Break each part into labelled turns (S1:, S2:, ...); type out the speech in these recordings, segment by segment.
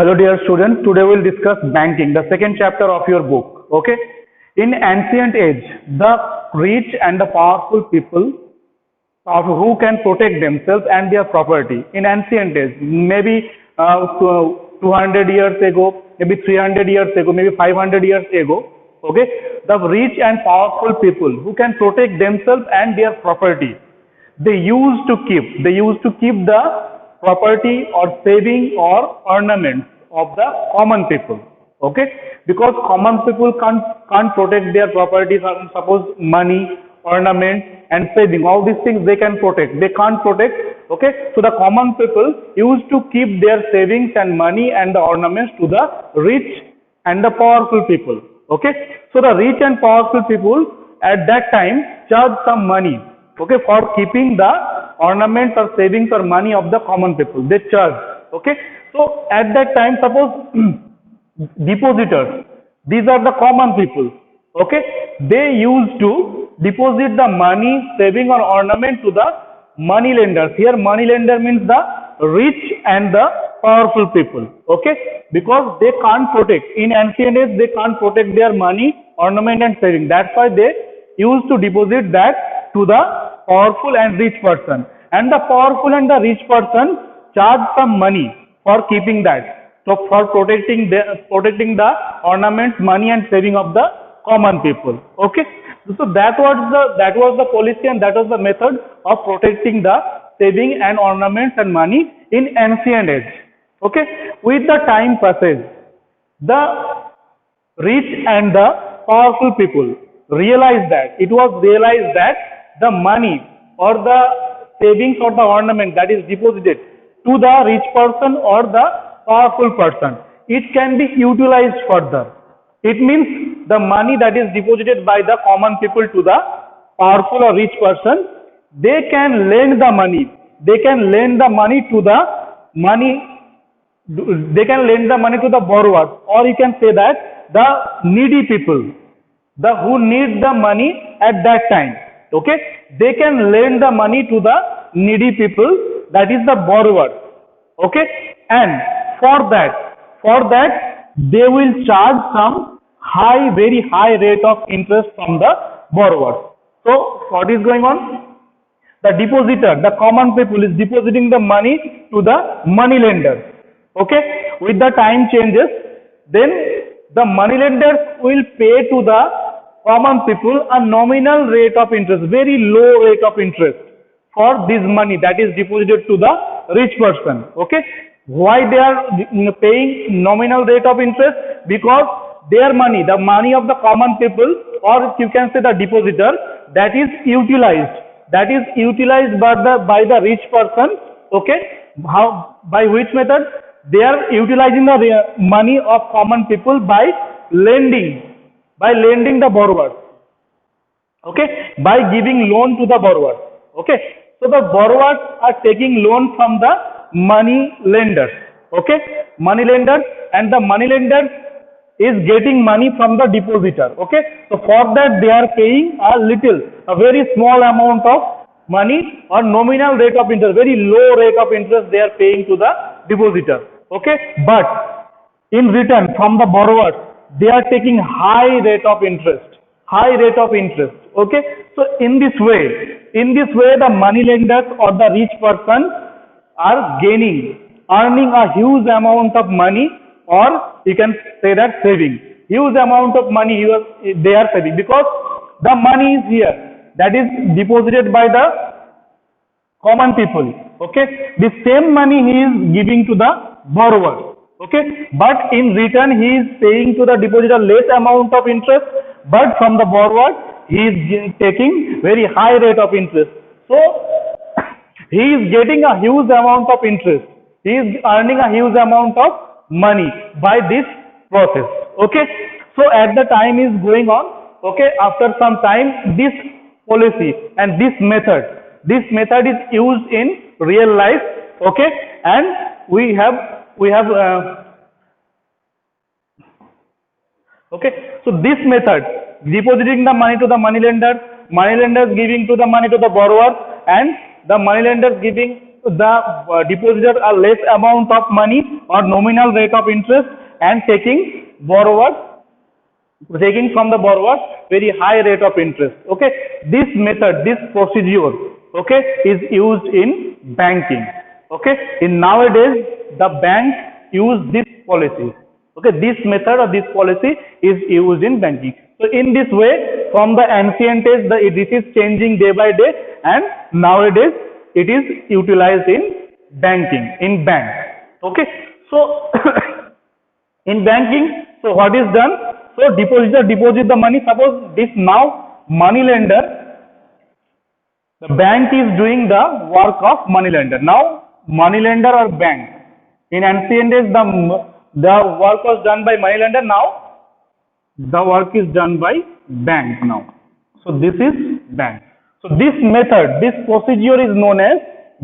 S1: Hello dear students, today we will discuss banking, the second chapter of your book. Okay. In ancient age, the rich and the powerful people of who can protect themselves and their property. In ancient age, maybe 200 years ago, maybe 300 years ago, maybe 500 years ago. Okay. The rich and powerful people who can protect themselves and their property. They used to keep the property or saving or ornaments of the common people. Okay, because common people can't protect their property. Suppose money, ornament, and saving, all these things they can protect. They can't protect. Okay, so the common people used to keep their savings and money and the ornaments to the rich and the powerful people. Okay, so the rich and powerful people at that time charge some money, okay, for keeping the ornaments or savings or money of the common people. They charge. Okay, so at that time, suppose depositors, these are the common people. Okay, they used to deposit the money, saving or ornament to the money lenders. Here money lender means the rich and the powerful people. Okay, because they can't protect, in ancient age they can't protect their money, ornament and saving. That's why they used to deposit that to the powerful and rich person, and the powerful and the rich person charge some money for keeping that, so for protecting the ornaments, money and saving of the common people. Okay, so that was the policy and that was the method of protecting the saving and ornaments and money in ancient age. Okay, with the time passage, the rich and the powerful people realized that the money or the savings or the ornament that is deposited to the rich person or the powerful person, it can be utilized further. It means the money that is deposited by the common people to the powerful or rich person, they can lend the money to the borrowers, or you can say that the needy people, the who need the money at that time. Okay, they can lend the money to the needy people, that is the borrower. Okay, and for that they will charge some very high rate of interest from the borrowers. So what is going on? The depositor, the common people, is depositing the money to the money lenders. Okay, with the time changes, then the money lenders will pay to the common people a nominal rate of interest, very low rate of interest for this money that is deposited to the rich person. Okay, why they are paying nominal rate of interest? Because their money, the money of the common people, or you can say the depositor, that is utilized by the rich person. Okay, by which method? They are utilizing the money of common people by lending the borrowers. Okay, by giving loan to the borrowers. Okay, so the borrowers are taking loan from the money lenders. Okay, money lenders, and the money lender is getting money from the depositor. Okay, so for that they are paying a very small amount of money or nominal rate of interest, very low rate of interest they are paying to the depositor. Okay, but in return from the borrowers they are taking high rate of interest. Okay, so in this way the money lenders or the rich person are earning a huge amount of money, or you can say that saving huge amount of money they are saving, because the money is here, that is deposited by the common people. Okay, the same money he is giving to the borrower. Okay, but in return he is paying to the depositor less amount of interest, but from the borrower he is taking very high rate of interest. So he is getting a huge amount of interest, he is earning a huge amount of money by this process. Okay, so at the time is going on. Okay, after some time this policy and this method is used in real life. Okay, and we have okay, so this method, depositing the money to the money lenders giving to the money to the borrower, and the money lenders giving the depositor a less amount of money or nominal rate of interest and taking from the borrower very high rate of interest. Okay, this method, this procedure, okay, is used in banking. Okay, in nowadays the bank use this policy. Okay, this method or this policy is used in banking. So in this way, from the ancient days, this is changing day by day, and nowadays it is utilized in banking, in bank. Okay, so in banking, so what is done? So depositor deposit the money. Suppose this now money lender, the bank is doing the work of money lender. Now money lender or bank. In ancient days, the work was done by money lender. Now the work is done by bank now. So this is bank. So this method, this procedure is known as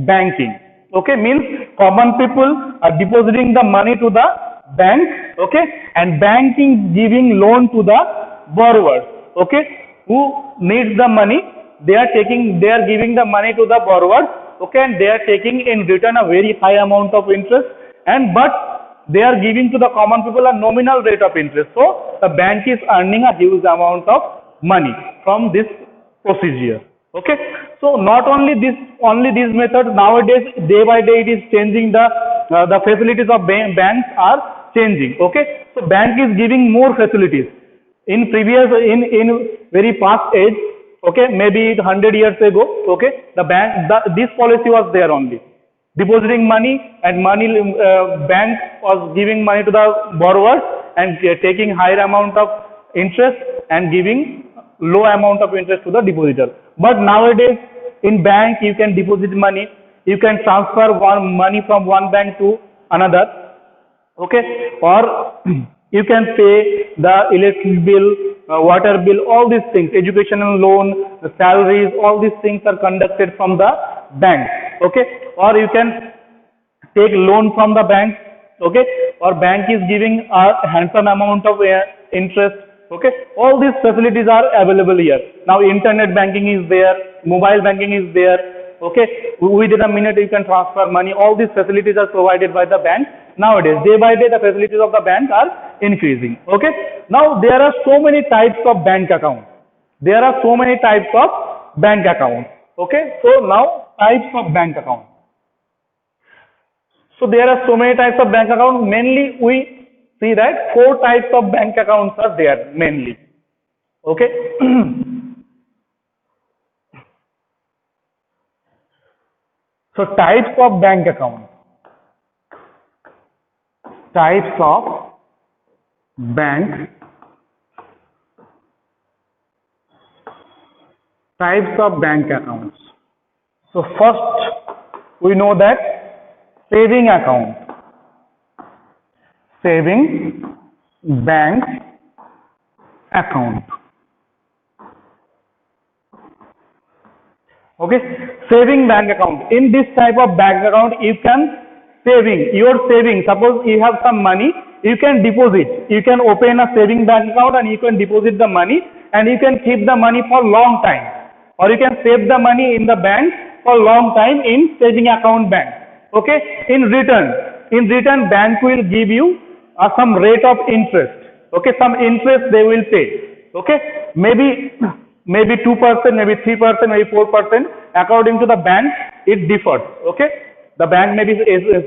S1: banking. Okay, means common people are depositing the money to the bank. Okay, and banking giving loan to the borrowers. Okay, who needs the money, they are giving the money to the borrowers. Okay, and they are taking in return a very high amount of interest, and but they are giving to the common people a nominal rate of interest. So the bank is earning a huge amount of money from this procedure. Okay, so not only this method, nowadays day by day it is changing. The facilities of banks are changing. Okay, so bank is giving more facilities. In very past age, okay, maybe 100 years ago, okay, this policy was there only. Depositing money, and bank was giving money to the borrowers and taking higher amount of interest and giving low amount of interest to the depositor. But nowadays in bank you can deposit money, you can transfer money from one bank to another. Okay, or you can pay the electric bill, water bill, all these things, educational loan, the salaries, all these things are conducted from the bank. Okay, or you can take loan from the bank. Okay, or bank is giving a handsome amount of interest. Okay, all these facilities are available here. Now internet banking is there, mobile banking is there. Okay, within a minute you can transfer money. All these facilities are provided by the bank. Nowadays, day by day, the facilities of the bank are increasing. Okay, now there are so many types of bank accounts. There are so many types of bank accounts. Okay, so now types of bank accounts. So there are so many types of bank accounts. Mainly we see that 4 types of bank accounts are there mainly. Okay. So types of bank account. Types of bank. Types of bank accounts. So first we know that saving account. Saving bank account. Okay, saving bank account. In this type of bank account, you can saving. Suppose you have some money, you can deposit. You can open a saving bank account and you can deposit the money, and you can keep the money for long time, or you can save the money in the bank for long time in saving account bank. Okay, in return, bank will give you some rate of interest. Okay, some interest they will pay. Okay, maybe 2%, maybe 3%, maybe 4%, according to the bank it differs. Okay, the bank maybe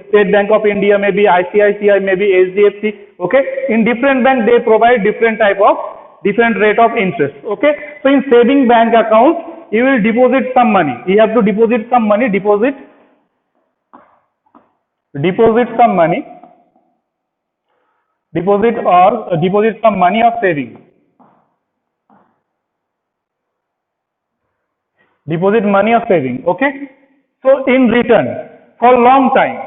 S1: State Bank of India, maybe ICICI, maybe HDFC. Okay, in different bank they provide different rate of interest. Okay, so in saving bank account you will deposit some money. You have to deposit some money, deposit some money, deposit some money of saving. Deposit money of saving. Okay, so in return, for long time,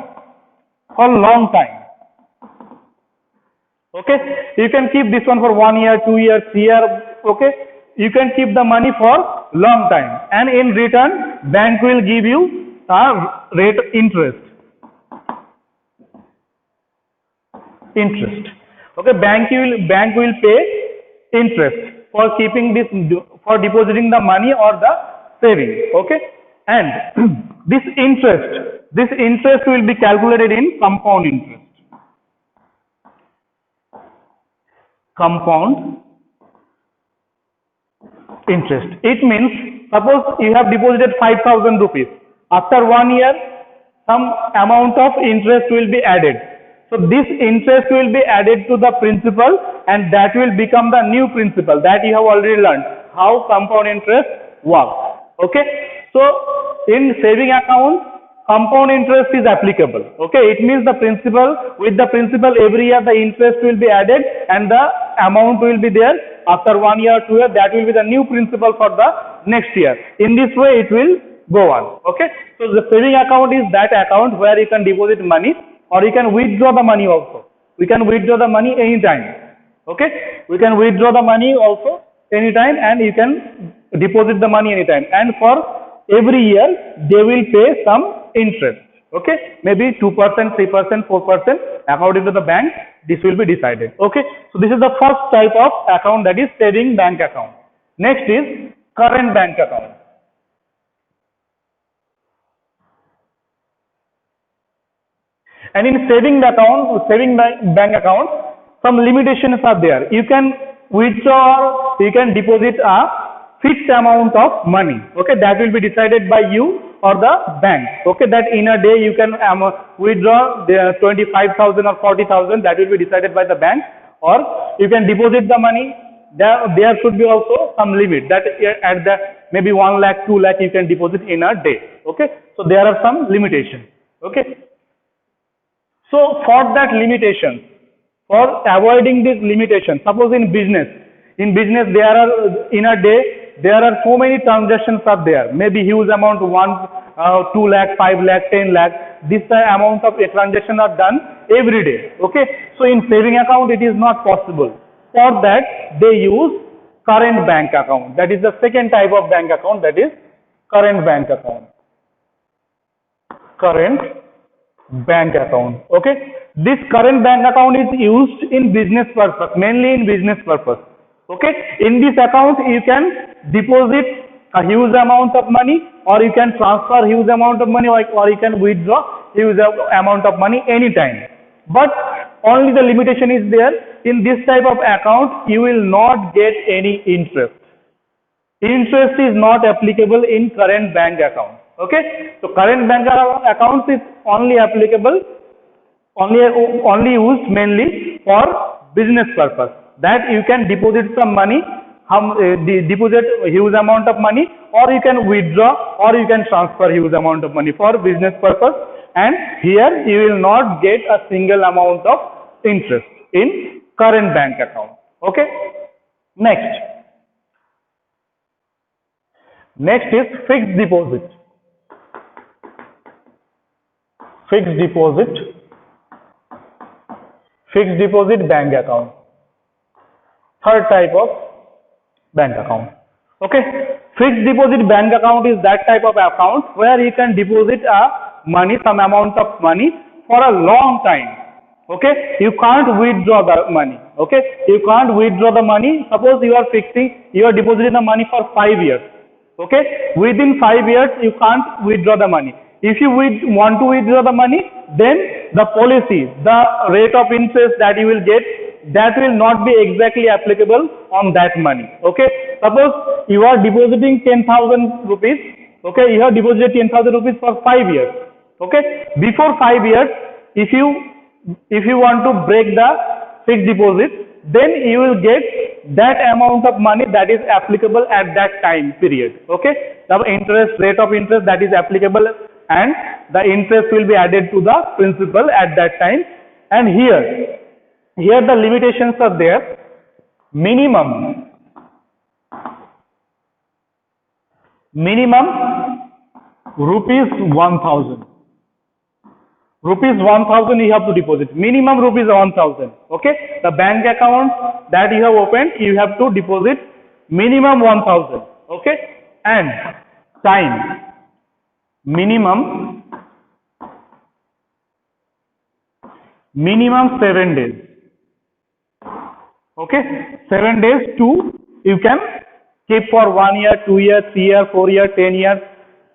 S1: okay, you can keep this one for 1 year, 2 years, 3 years. Okay, you can keep the money for long time, and in return bank will give you a rate of interest. Okay, bank will pay interest for keeping this, for depositing the money or the saving. Okay, and This interest will be calculated in compound interest. Compound interest. It means, suppose you have deposited 5,000 rupees. After 1 year, some amount of interest will be added. So this interest will be added to the principal, and that will become the new principal. That you have already learned how compound interest works. Okay. So in saving account, compound interest is applicable. Okay. It means the principal, with the principal every year the interest will be added and the amount will be there. After 1 year, 2 years, that will be the new principal for the next year. In this way it will go on. Okay. So the saving account is that account where you can deposit money, or you can withdraw the money also. We can withdraw the money anytime. Okay. We can withdraw the money also anytime, and you can deposit the money anytime. And for every year they will pay some interest. Okay. Maybe 2%, 3%, 4% according to the bank. This will be decided. Okay. So this is the first type of account, that is saving bank account. Next is current bank account. And in saving bank account, some limitations are there. You can withdraw, you can deposit a fixed amount of money. Okay, that will be decided by you or the bank. Okay, that in a day you can withdraw the 25,000 or 40,000. That will be decided by the bank. Or you can deposit the money. There should be also some limit, that at the maybe 1 lakh, 2 lakh you can deposit in a day. Okay, so there are some limitations. Okay. So for that limitation, for avoiding this limitation, suppose in business there are in a day there are so many transactions are there, maybe huge amount, 2 lakh, 5 lakh, 10 lakh. This amount of transaction are done every day. Okay, so in saving account it is not possible. For that they use current bank account. That is the second type of bank account, that is current bank account. Current bank account. Okay, this current bank account is used in business purpose, mainly in business purpose. Okay, in this account you can deposit a huge amount of money, or you can transfer huge amount of money, or you can withdraw huge amount of money anytime. But only the limitation is there, in this type of account you will not get any interest. Interest is not applicable in current bank account. Okay, so current bank account is only applicable, only used mainly for business purpose, that you can deposit some money, deposit a huge amount of money, or you can withdraw, or you can transfer huge amount of money for business purpose, and here you will not get a single amount of interest in current bank account. Okay, next is fixed deposit. Fixed deposit bank account. Third type of bank account. Okay, fixed deposit bank account is that type of account where you can deposit some amount of money for a long time. Okay, you can't withdraw the money. Okay, you can't withdraw the money. Suppose you are depositing the money for 5 years. Okay, within 5 years you can't withdraw the money. If you want to withdraw the money, then the policy, the rate of interest that you will get, that will not be exactly applicable on that money. Okay, suppose you are depositing 10,000 rupees. Okay, you have deposited 10,000 rupees for 5 years. Okay, before 5 years, if you want to break the fixed deposit, then you will get that amount of money that is applicable at that time period. Okay, the rate of interest that is applicable, and the interest will be added to the principal at that time. And here the limitations are there. Minimum rupees 1,000. Rupees 1,000 you have to deposit. Minimum rupees 1,000. Okay, the bank account that you have opened, you have to deposit minimum 1,000. Okay, and time. Minimum 7 days. Okay, 7 days you can keep for 1 year, 2 years, 3 years, 4 years, 10 years.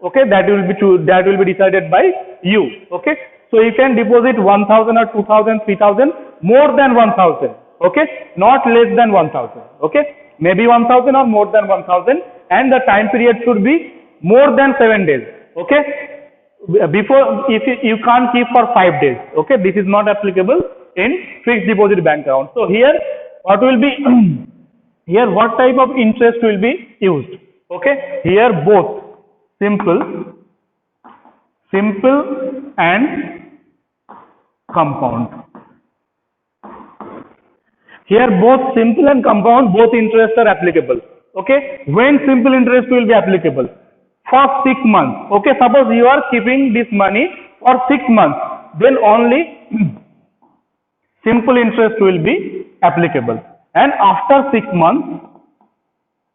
S1: Okay, that will be decided by you. Okay, so you can deposit 1000 or 2000, 3000, more than 1000. Okay, not less than 1000. Okay, maybe 1000 or more than 1000, and the time period should be more than 7 days. Okay, before, if you can't keep for 5 days. Okay, this is not applicable in fixed deposit bank account. So here what will be here what type of interest will be used? Okay, here both simple and compound. Here both simple and compound, both interests are applicable. Okay, when simple interest will be applicable? For 6 months. Okay, suppose you are keeping this money for 6 months, then only simple interest will be applicable. And after 6 months,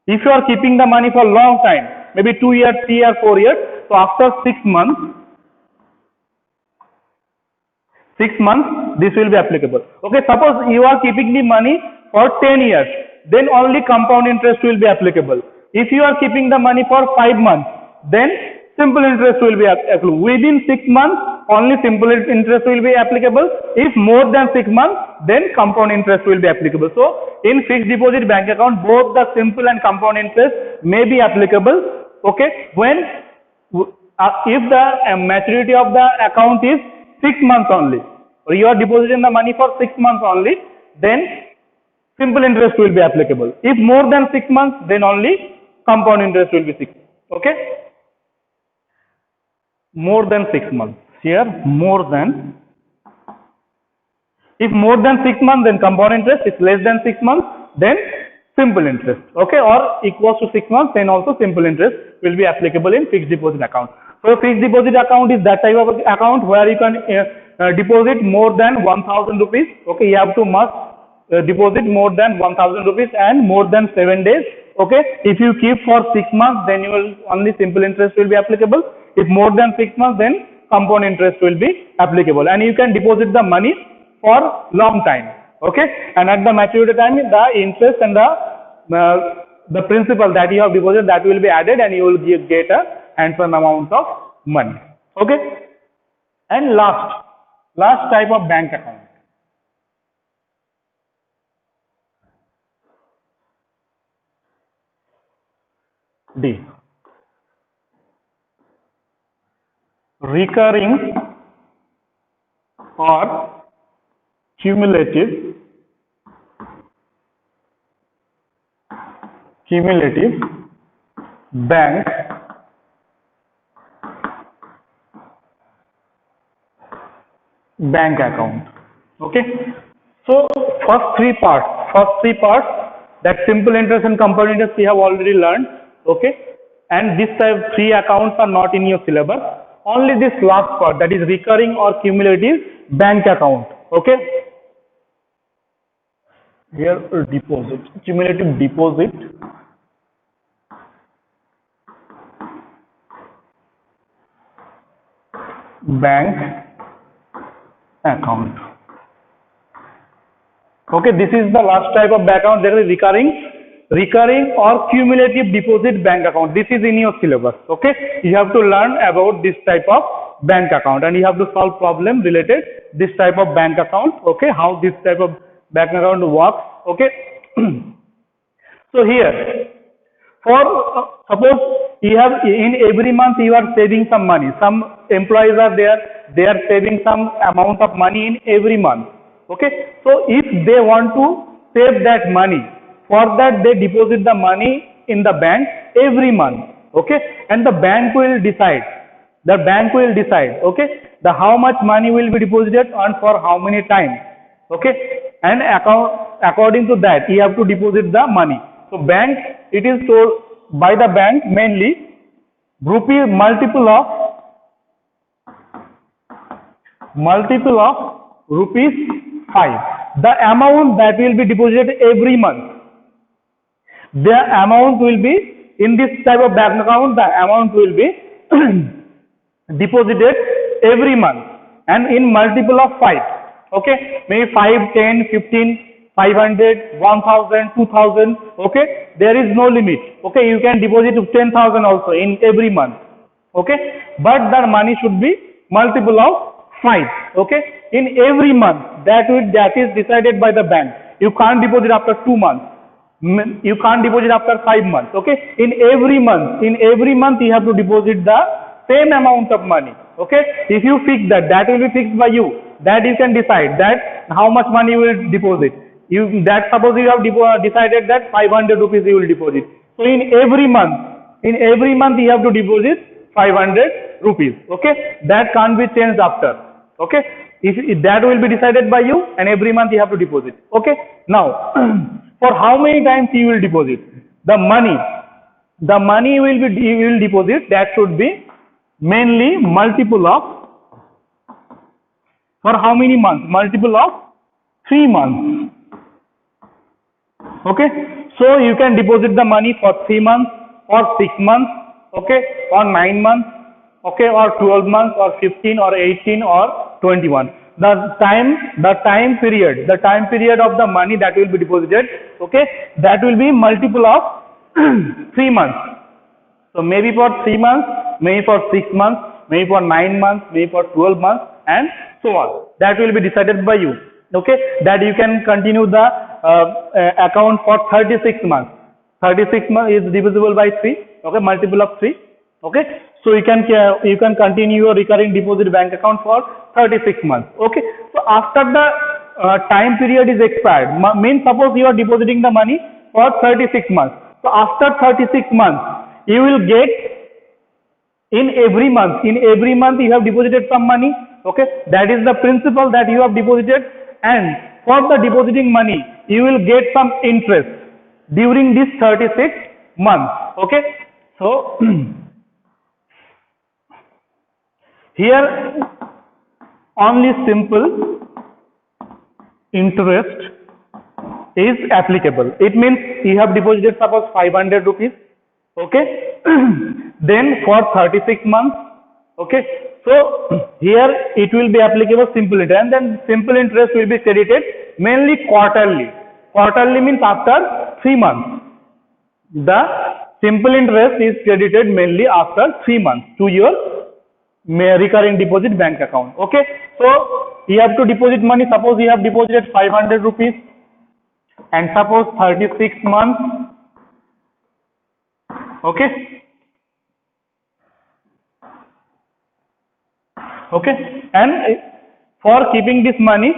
S1: if you are keeping the money for long time, maybe 2 years, 3 years, 4 years, so after 6 months, this will be applicable. Okay, suppose you are keeping the money for 10 years, then only compound interest will be applicable. If you are keeping the money for 5 months, then simple interest will be applicable. Within 6 months, only simple interest will be applicable. If more than 6 months, then compound interest will be applicable. So in fixed deposit bank account, both the simple and compound interest may be applicable. Okay, when if the maturity of the account is 6 months only, or you are depositing the money for 6 months only, then simple interest will be applicable. If more than 6 months, then only compound interest will be 6. Okay, more than 6 months. Here more than, if more than 6 months, then compound interest. If less than 6 months, then simple interest. Okay, or equals to 6 months, then also simple interest will be applicable in fixed deposit account. So fixed deposit account is that type of account where you can deposit more than 1000 rupees. Okay, you have to must deposit more than 1000 rupees and more than 7 days. Okay, if you keep for 6 months, then you will only simple interest will be applicable. If more than 6 months, then compound interest will be applicable, and you can deposit the money for long time. Okay, and at the maturity time, the interest and the principal that you have deposited, that will be added, and you will get a handsome amount of money. Okay, and last type of bank account. D. Recurring or cumulative bank account. Okay, so first three parts that simple interest and compound interest we have already learned. Okay, and this type 3 accounts are not in your syllabus. Only this last part, that is recurring or cumulative bank account. Okay, here deposit, cumulative deposit bank account. Okay, this is the last type of bank account. There is recurring or cumulative deposit bank account. This is in your syllabus. Okay, you have to learn about this type of bank account, and you have to solve problem related this type of bank account. Okay, how this type of bank account works. Okay, so here, for suppose you have in every month you are saving some money. Some employees are there, they are saving some amount of money in every month. Okay, so if they want to save that money, for that they deposit the money in the bank every month. Okay, and the bank will decide. Okay, the how much money will be deposited and for how many times. Okay, and according to that you have to deposit the money. So bank, it is told by the bank mainly multiple of rupees 5. The amount that will be deposited every month. The amount will be in this type of bank account. The amount will be deposited every month and in multiple of 5. Okay, maybe 5, 10, 15, 500, 1000, 2000. Okay, there is no limit. Okay, you can deposit 10,000 also in every month. Okay, but the money should be multiple of 5. Okay, in every month, that is decided by the bank. You can't deposit after 2 months, you can't deposit after 5 months. Okay, in every month you have to deposit the same amount of money. Okay, if you fix that, that will be fixed by you, that you can decide that how much money you will deposit. You, that suppose you have decided that 500 rupees you will deposit, so in every month you have to deposit 500 rupees. Okay, that can't be changed after. Okay, if that will be decided by you, and every month you have to deposit. Okay, now for how many times you will deposit the money, you will deposit, that should be mainly multiple of, for how many months, multiple of 3 months. Okay, so you can deposit the money for 3 months or 6 months. Okay, or 9 months. Okay, or 12 months or 15 or 18 or 21. The time period of the money that will be deposited, okay, that will be multiple of 3 months. So maybe for 3 months, maybe for 6 months, maybe for 9 months, maybe for 12 months, and so on. That will be decided by you. Okay, that you can continue the account for 36 months. 36 months is divisible by 3. Okay, multiple of 3. Okay, so you can continue your recurring deposit bank account for 36 months. Okay, so after the time period is expired, means suppose you are depositing the money for 36 months. So after 36 months, you will get, in every month you have deposited some money. Okay, that is the principal that you have deposited, and for the depositing money you will get some interest during this 36 months. Okay, so here only simple interest is applicable. It means you have deposited suppose 500 rupees. Okay, then for 36 months. Okay, so here it will be applicable simple interest, and then simple interest will be credited mainly quarterly. Quarterly means after 3 months. The simple interest is credited mainly after 3 months to your recurring deposit bank account. Okay, so you have to deposit money. Suppose you have deposited 500 rupees, and suppose 36 months. Okay, and for keeping this money,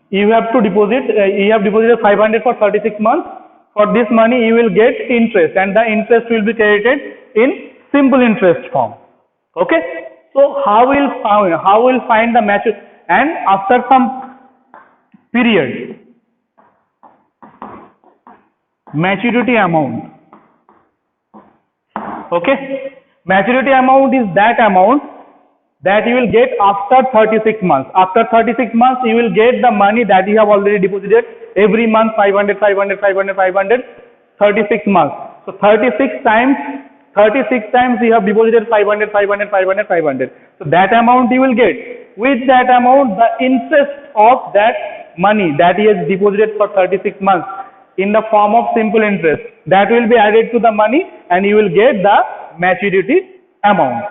S1: you have to deposit, you have deposited 500 for 36 months. For this money you will get interest, and the interest will be credited in simple interest form. Okay, so how will find the maturity, and after some period, maturity amount. Okay, maturity amount is that amount that you will get after 36 months. After 36 months, you will get the money that you have already deposited every month, 500, 500, 500, 500, 36 months. So 36 times you have deposited 500, 500, 500, 500. So that amount you will get. With that amount, the interest of that money that he has deposited for 36 months in the form of simple interest, that will be added to the money, and you will get the maturity amount.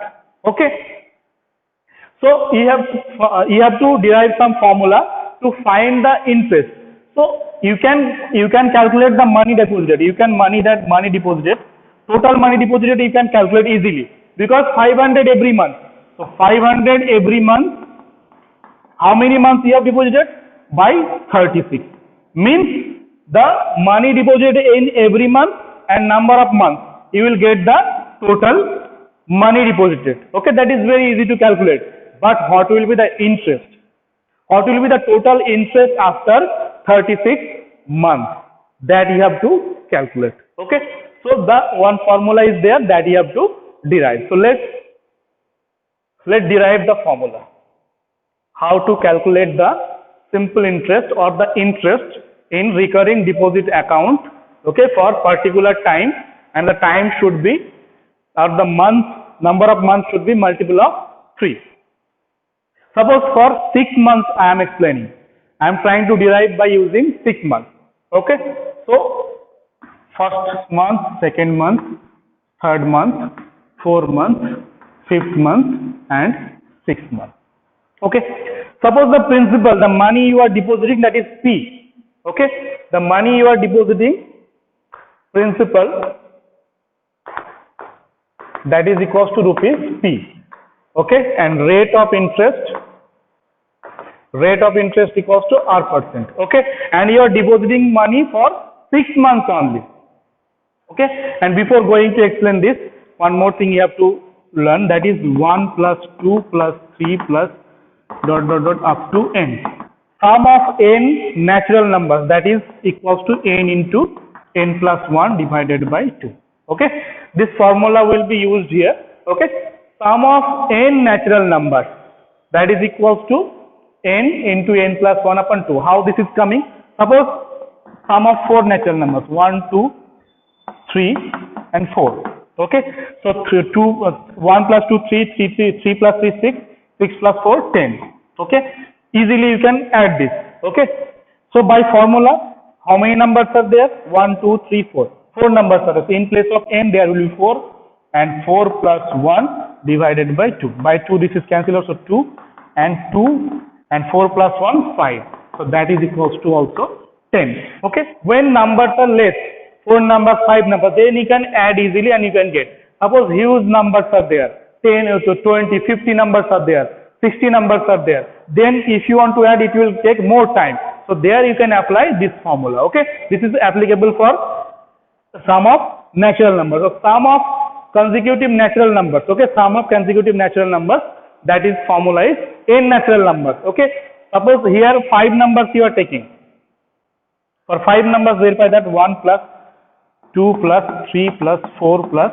S1: Okay. So you have to derive some formula to find the interest. So you can calculate the money deposited. Money deposited. Total money deposited you can calculate easily, because 500 every month. So 500 every month. How many months you have deposited? By 36. Means the money deposited in every month and number of months, you will get the total money deposited. Okay, that is very easy to calculate. But what will be the interest? What will be the total interest after 36 months? That you have to calculate. Okay, so the one formula is there that you have to derive. So let's derive the formula. How to calculate the simple interest or the interest in recurring deposit account, okay, for particular time, and the time should be, or the number of months should be multiple of 3. Suppose for 6 months I am explaining. I am trying to derive by using 6 months. Okay, so first month, second month, third month, 4th month, 5th month and 6th month. Okay, suppose the principal, the money you are depositing, that is P. Okay, the money you are depositing, principal, that is equals to rupees P. Okay, and rate of interest equals to R%. Okay, and you are depositing money for 6 months only. Okay, and before going to explain this, one more thing you have to learn, that is 1 plus 2 plus 3 plus dot dot dot up to n. Sum of n natural numbers, that is equals to n into n plus 1 divided by 2. Okay, this formula will be used here. Okay, sum of n natural numbers, that is equals to n into n plus 1 upon 2. How this is coming? Suppose sum of 4 natural numbers, 1, 2, 3 and 4. Okay, so 1 plus 2, 3 plus 3, 6 plus 4, 10. Okay, easily you can add this. Okay, so by formula, how many numbers are there? 1, 2, 3, 4. 4 numbers are there. So in place of n, there will be 4, and 4 plus 1 divided by 2. By 2, this is cancelled also, 2 and 4 plus 1, 5. So that is equals to also 10. Okay, when numbers are less, 4 numbers, 5 numbers, then you can add easily and you can get. Suppose huge numbers are there, 10 to 20, 50 numbers are there, 60 numbers are there. Then if you want to add, it will take more time. So there you can apply this formula. Okay, this is applicable for sum of natural numbers. So sum of consecutive natural numbers. Okay, sum of consecutive natural numbers, that is formula is n natural numbers. Okay, suppose here 5 numbers you are taking. For 5 numbers, verify that 1 plus 2 plus 3 plus 4 plus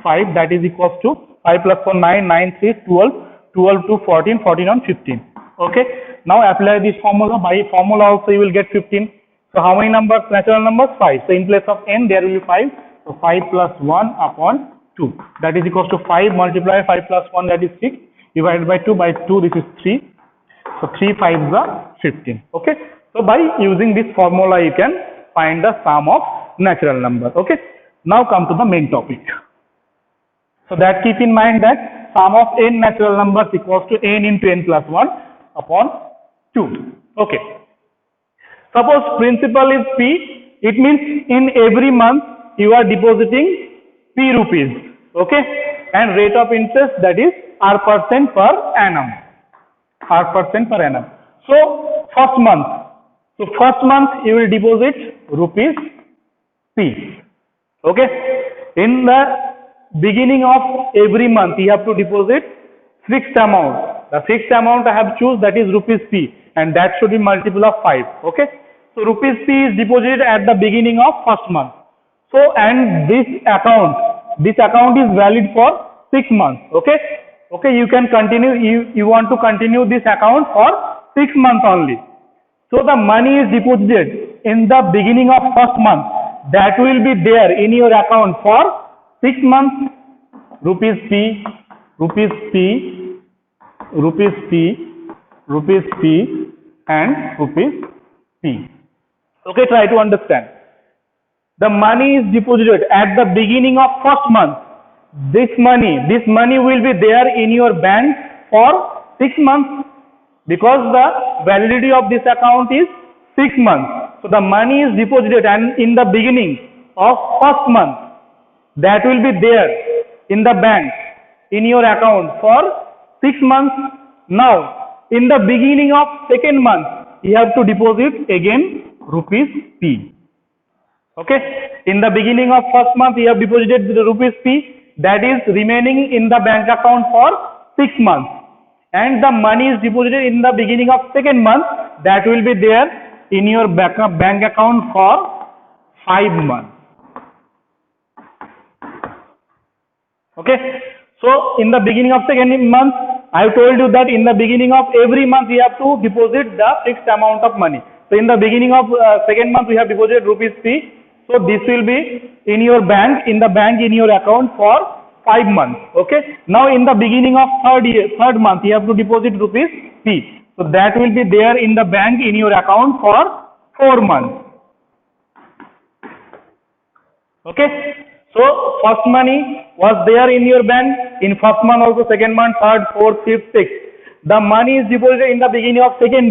S1: 5, that is equals to 5 plus 4, 9, 9, 3, 12, 12 to 14, 14 on 15. Okay, now apply this formula. By formula also you will get 15. So how many numbers, natural numbers? 5. So in place of n, there will be 5. So 5 plus 1 upon 2, that is equals to 5 multiply 5 plus 1, that is 6, divided by 2, this is 3. So 3 5s are 15. Okay, so by using this formula you can find the sum of natural numbers. Okay, now come to the main topic. So that keep in mind that sum of n natural numbers equals to n into n plus 1 upon 2. Okay, suppose principal is P, it means in every month you are depositing P rupees. Okay, and rate of interest, that is R% per annum. R% per annum. So first month you will deposit rupees P. Okay, in the beginning of every month you have to deposit fixed amount. The fixed amount I have choose, that is rupees P, and that should be multiple of 5. Okay, so rupees P is deposited at the beginning of first month. So and this account is valid for 6 months. Okay, okay, you can continue, you want to continue this account for 6 months only. So the money is deposited in the beginning of first month, that will be there in your account for 6 months. Rupees P, rupees P, rupees P, rupees P and rupees P. Okay, try to understand. The money is deposited at the beginning of first month. This money will be there in your bank for 6 months, because the validity of this account is 6 months. So the money is deposited and in the beginning of first month, that will be there in the bank in your account for 6 months. Now in the beginning of second month you have to deposit again rupees P. Okay, in the beginning of first month you have deposited the rupees P, that is remaining in the bank account for 6 months, and the money is deposited in the beginning of second month, that will be there in your bank account for 5 months. Okay, so in the beginning of second month, I have told you that in the beginning of every month you have to deposit the fixed amount of money. So in the beginning of second month we have deposited rupees P. So this will be in your bank, in your account for 5 months. Okay, now in the beginning of third month you have to deposit rupees P. So that will be there in the bank in your account for 4 months. Okay, So first money was there in your bank in first month also, second month, third, fourth, fifth, sixth. The money is deposited in the beginning of second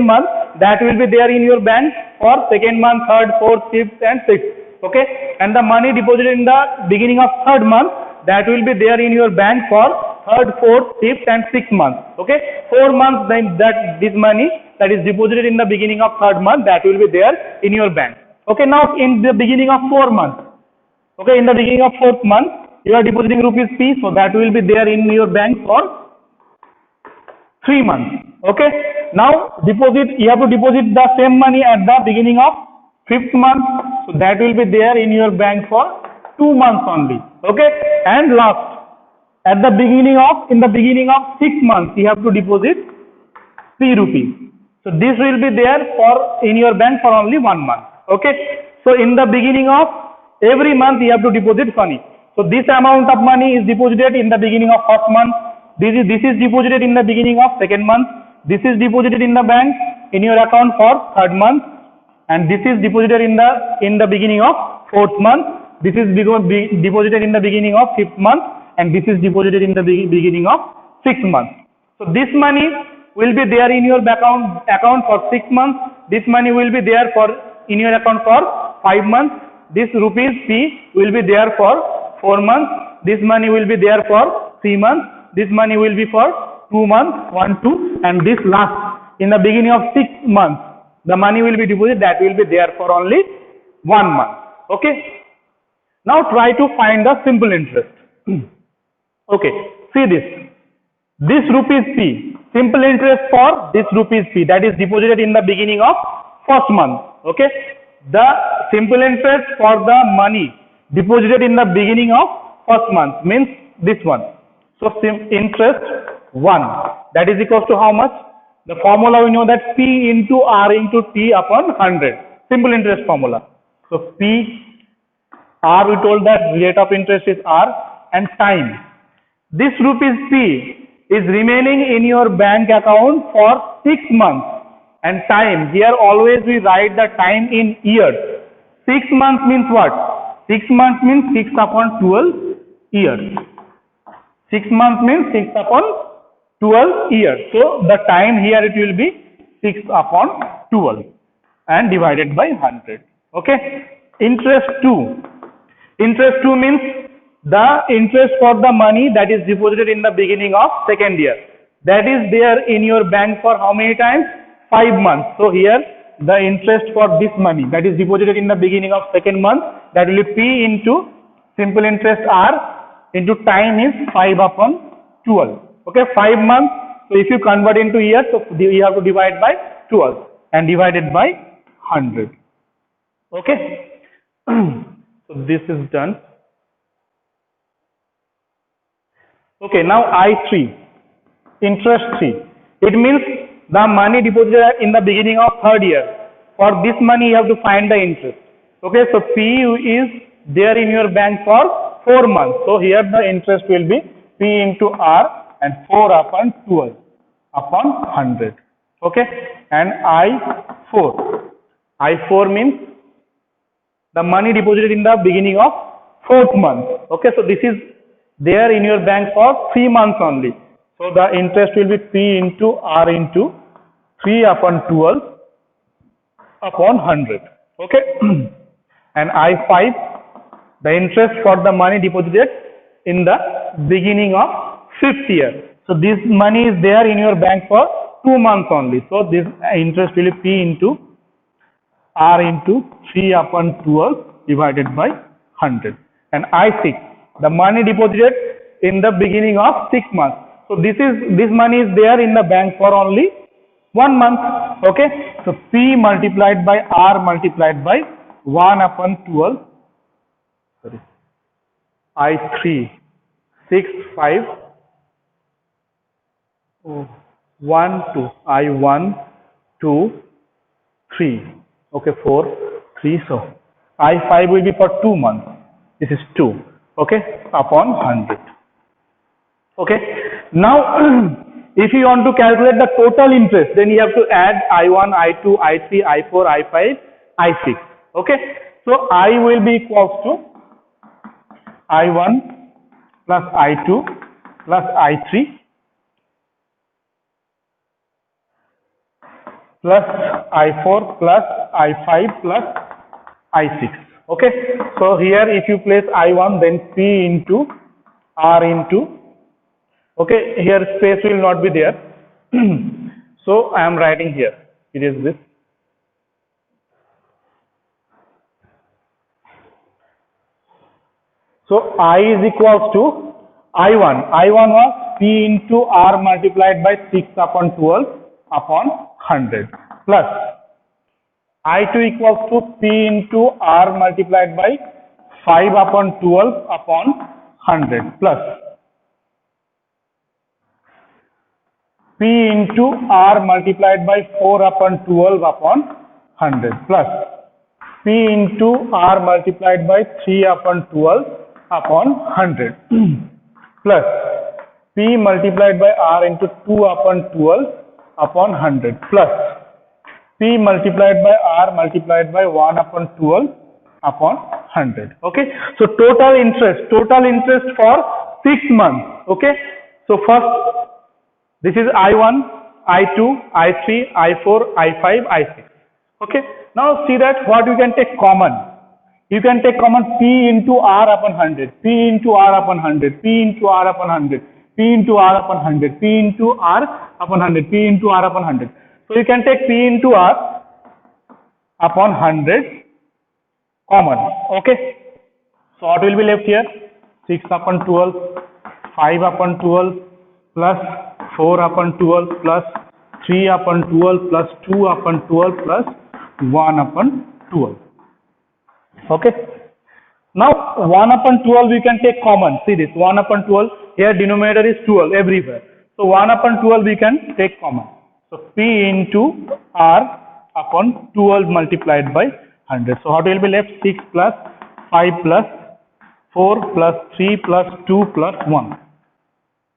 S1: month, that will be there in your bank for second month, third, fourth, fifth and sixth. Okay, and the money deposited in the beginning of third month, that will be there in your bank for third, fourth, fifth and sixth month. Okay, 4 months, then that this money that is deposited in the beginning of third month, that will be there in your bank. Okay, now in the beginning of 4 months, okay, in the beginning of fourth month, you are depositing rupees P, so that will be there in your bank for 3 months. Okay, now deposit, you have to deposit the same money at the beginning of fifth month, so that will be there in your bank for 2 months only. Okay, and last, at the beginning of, in the beginning of 6 months, you have to deposit 3 rupees. So this will be there for in your bank for only 1 month. Okay, so in the beginning of every month you have to deposit money. So this amount of money is deposited in the beginning of first month. This is deposited in the beginning of second month. This is deposited in the bank in your account for third month, and this is deposited in the beginning of fourth month. This is deposited in the beginning of fifth month, and this is deposited in the beginning of sixth month. So this money will be there in your account for 6 months. This money will be there for in your account for 5 months. This rupees P will be there for 4 months. This money will be there for 3 months. This money will be for 2 months, 1, 2, and this last in the beginning of 6 months, the money will be deposited, that will be there for only 1 month. Okay. Now try to find the simple interest. Okay, see this. This rupees P, simple interest for this rupees P, that is deposited in the beginning of first month. Okay, the simple interest for the money deposited in the beginning of first month means this one. So interest 1, that is equals to how much? The formula we know that P into R into T upon 100. Simple interest formula. So P, R, we told that rate of interest is R, and time. This rupees P is remaining in your bank account for 6 months, and time, here always we write the time in years. 6 months means what? 6 months means 6 upon 12 years. 6 months means 6 upon 12 years. So the time here it will be 6 upon 12 and divided by 100. Okay. Interest 2. Interest 2 means the interest for the money that is deposited in the beginning of second year. That is there in your bank for how many times? 5 months. So here the interest for this money that is deposited in the beginning of second month, that will be P into simple interest R into time is 5 upon 12. Okay, 5 months. So if you convert into years, so you have to divide by 12 and divided by 100. Okay. So this is done. Okay, now I3, interest 3. It means the money deposited in the beginning of third year. For this money you have to find the interest. Okay, so P is there in your bank for 4 months. So here the interest will be P into R and 4 upon 12 upon 100. Okay, and I4. I4 means the money deposited in the beginning of fourth month. Okay, so this is there in your bank for 3 months only. So the interest will be P into R into 3 upon 12 upon 100. Okay, and I5, the interest for the money deposited in the beginning of fifth year. So this money is there in your bank for 2 months only. So this interest will be P into R into 3 upon 12 divided by 100. And I6, the money deposited in the beginning of 6 months. So this money is there in the bank for only 1 month. Okay, so P multiplied by R multiplied by 1 upon 12. Sorry, I3 6 5 1 2 I1 2 3. Okay, 4 3. So I5 will be for 2 months. This is 2. Okay, upon 100. Okay, now if you want to calculate the total interest, then you have to add I1, I2, I3, I4, I5, I6. Okay, so I will be equals to I1 plus I2 plus I3 plus I4 plus I5 plus I6. Okay, so here if you place I1, then P into R into, okay, here space will not be there. So I am writing here, it is this. So I is equals to I1. I1 was P into R multiplied by 6 upon 12 upon 100 plus I2 equals to P into R multiplied by 5 upon 12 upon 100 plus P into R multiplied by 4 upon 12 upon 100 plus P into R multiplied by 3 upon 12 upon 100 plus P multiplied by R into 2 upon 12 upon 100 plus P multiplied by R multiplied by 1 upon 12 upon 100. Okay, so total interest for 6 months. Okay, so first this is I1, I2, I3, I4, I5, I6. Okay, now see that what you can take common. You can take common P into R upon 100, P into R upon 100, P into R upon 100, P into R upon 100, P into R upon 100, P into R upon 100. So you can take P into R upon 100 common. Okay, so what will be left here? 6 upon 12, 5 upon 12 plus 4 upon 12 plus 3 upon 12 plus 2 upon 12 plus 1 upon 12. Okay, now 1 upon 12 we can take common. See this, 1 upon 12, here denominator is 12 everywhere. So 1 upon 12 we can take common. So P into R upon 12 multiplied by 100. So what will be left? 6 plus 5 plus 4 plus 3 plus 2 plus 1.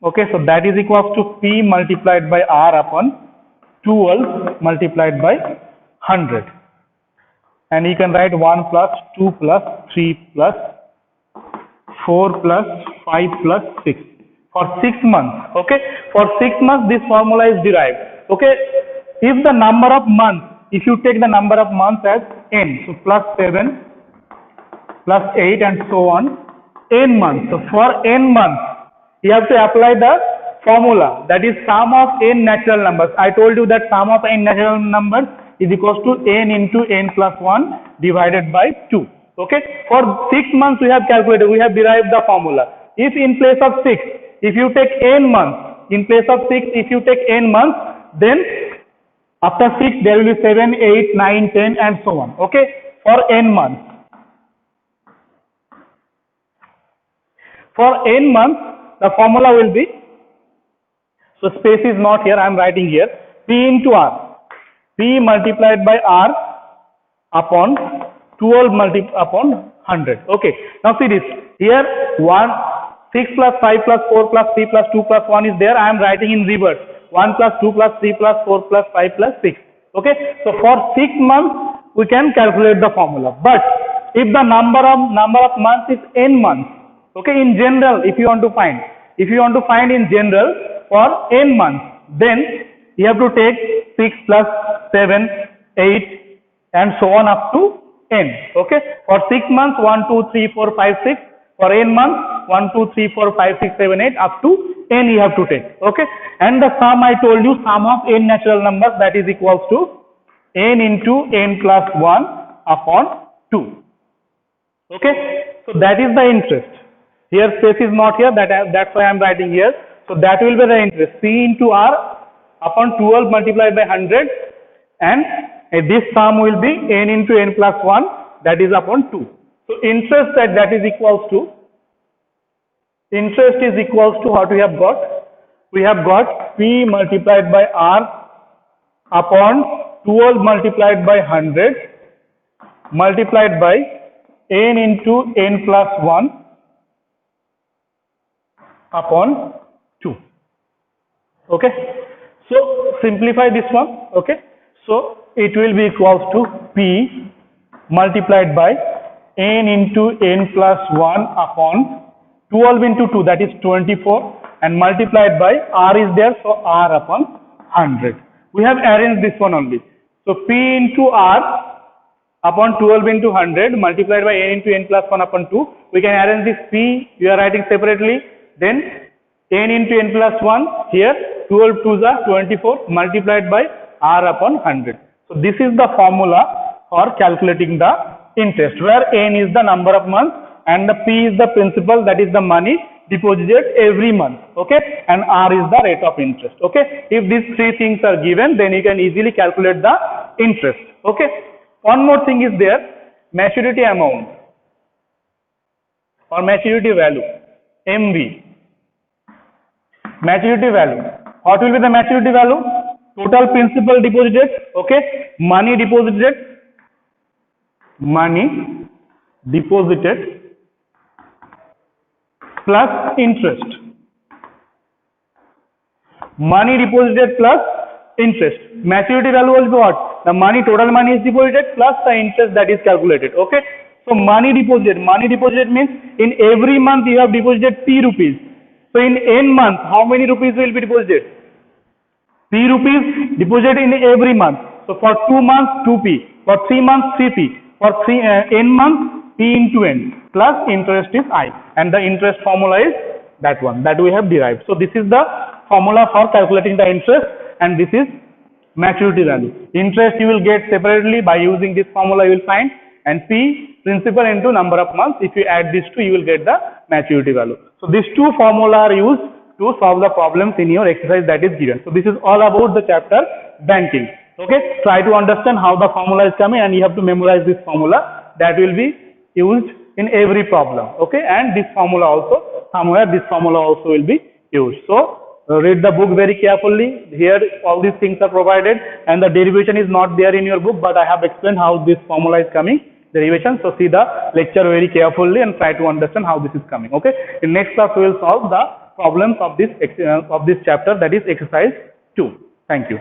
S1: Okay, so that is equals to P multiplied by R upon 12 multiplied by 100. And you can write 1 plus 2 plus 3 plus 4 plus 5 plus 6 for 6 months. Okay, for 6 months this formula is derived. Okay, if the number of months, if you take the number of months as n, so plus 7 plus 8 and so on, n months. So for n months you have to apply the formula, that is sum of n natural numbers. I told you that sum of n natural numbers is equals to n into n plus 1 divided by 2. Okay, for 6 months we have calculated, we have derived the formula. If in place of 6, if you take n months, in place of 6 if you take n months, then after 6 there will be 7, 8, 9, 10 and so on. Okay, for n months. For n months the formula will be, so space is not here, I am writing here, P into R, P multiplied by R upon 12 upon 100. Okay, now see this, here 6 plus 5 plus 4 plus 3 plus 2 plus 1 is there, I am writing in reverse, 1 plus 2 plus 3 plus 4 plus 5 plus 6. Okay, so for 6 months we can calculate the formula, but if the number of months is n months, okay, in general if you want to find, in general for n months, then you have to take 6 plus 7, 8 and so on up to n. Okay, for 6 months 1, 2, 3, 4, 5, 6, for n months 1, 2, 3, 4, 5, 6, 7, 8 up to n you have to take. Okay, and the sum I told you, sum of n natural numbers, that is equals to n into n plus 1 upon 2. Okay, so that is the interest. Here space is not here, that's why I am writing here. So that will be the interest, P into R upon 12 multiplied by 100, and this sum will be n into n plus 1, that is upon 2. So interest that is equals to, interest is equals to what we have got? We have got P multiplied by R upon 12 multiplied by 100 multiplied by n into n plus 1 upon 2. Okay, so simplify this one. Okay, so it will be equals to P multiplied by n into n plus 1 upon 12 into 2, that is 24, and multiplied by r is there, so r upon 100. We have arranged this one only. So p into r upon 12 into 100 multiplied by n into n plus 1 upon 2. We can arrange this p, we are writing separately. Then n into n plus 1 here, 12 2s are 24 multiplied by r upon 100. So this is the formula for calculating the interest, where n is the number of months and the p is the principal, that is the money deposited every month, okay, and r is the rate of interest, okay. If these three things are given, then you can easily calculate the interest, okay. One more thing is there, maturity amount or maturity value, MV. Maturity value, what will be the maturity value? Total principal deposited, okay, money deposited plus interest. Money deposited plus interest. Maturity value will be what? The money, total money is deposited plus the interest that is calculated, okay. So money deposited means in every month you have deposited P rupees. So in n months, how many rupees will be deposited? P rupees deposited in every month. So for 2 months 2p, for 3 months 3p, for n months p into n plus interest is I, and the interest formula is that one that we have derived. So this is the formula for calculating the interest, and this is maturity value. Interest you will get separately by using this formula, you will find, and p principal into number of months. If you add these two, you will get the maturity value. So these two formula are used to solve the problems in your exercise that is given. So this is all about the chapter banking. Okay, try to understand how the formula is coming, and you have to memorize this formula that will be used in every problem. Okay, and this formula also, somewhere this formula also will be used. So read the book very carefully. Here all these things are provided, and the derivation is not there in your book, but I have explained how this formula is coming, derivation. So see the lecture very carefully and try to understand how this is coming. Okay, in next class we will solve the problems of this chapter, that is exercise 2. Thank you.